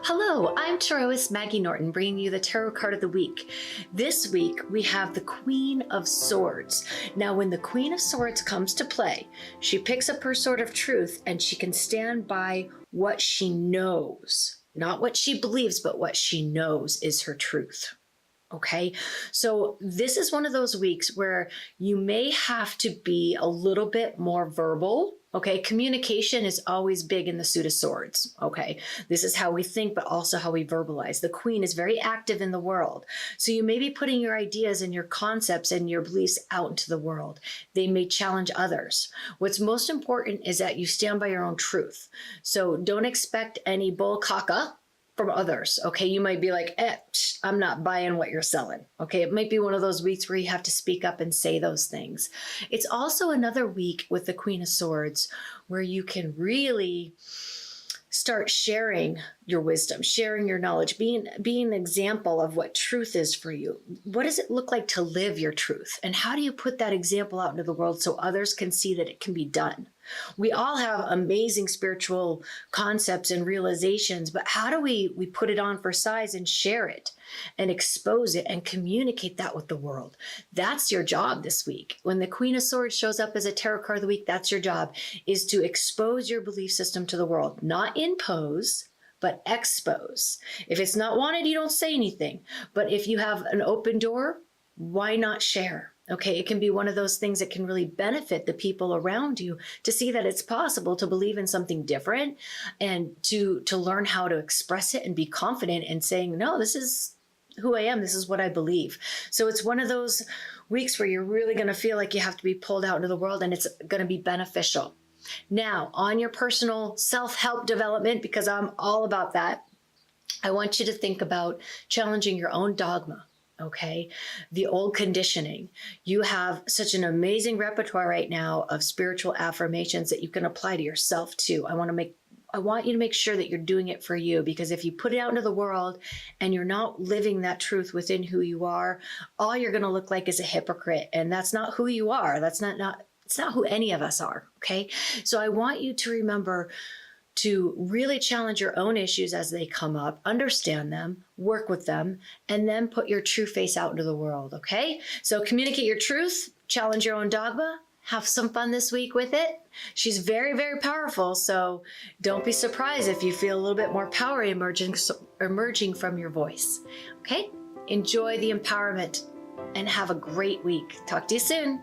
Hello, I'm Tarotist Maggie Norton, bringing you the Tarot card of the week. This week, we have the Queen of Swords. Now, when the Queen of Swords comes to play, she picks up her sword of truth and she can stand by what she knows. Not what she believes, but what she knows is her truth. Okay, so this is one of those weeks where you may have to be a little bit more verbal. Okay, communication is always big in the suit of swords. Okay, this is how we think, but also how we verbalize. The queen is very active in the world. So you may be putting your ideas and your concepts and your beliefs out into the world. They may challenge others. What's most important is that you stand by your own truth. So don't expect any bull caca from others. Okay, you might be like, I'm not buying what you're selling. Okay, it might be one of those weeks where you have to speak up and say those things. It's also another week with the Queen of Swords where you can really start sharing your wisdom, sharing your knowledge, being an example of what truth is for you. What does it look like to live your truth? And how do you put that example out into the world so others can see that it can be done? We all have amazing spiritual concepts and realizations, but how do we put it on for size and share it and expose it and communicate that with the world? That's your job this week. When the Queen of Swords shows up as a tarot card of the week, that's your job, is to expose your belief system to the world, not impose, but expose. If it's not wanted, you don't say anything. But if you have an open door, why not share? Okay, it can be one of those things that can really benefit the people around you to see that it's possible to believe in something different and to learn how to express it and be confident in saying, no, this is who I am. This is what I believe. So it's one of those weeks where you're really going to feel like you have to be pulled out into the world and it's going to be beneficial. Now, on your personal self-help development, because I'm all about that, I want you to think about challenging your own dogma. Okay, the old conditioning. You have such an amazing repertoire right now of spiritual affirmations that you can apply to yourself too. I want you to make sure that you're doing it for you, because if you put it out into the world and you're not living that truth within who you are, all you're going to look like is a hypocrite, and that's not who you are. It's not who any of us are. Okay, so I want you to remember to really challenge your own issues as they come up, understand them, work with them, and then put your true face out into the world, okay? So communicate your truth, challenge your own dogma, have some fun this week with it. She's very, very powerful, so don't be surprised if you feel a little bit more power emerging from your voice, okay? Enjoy the empowerment and have a great week. Talk to you soon.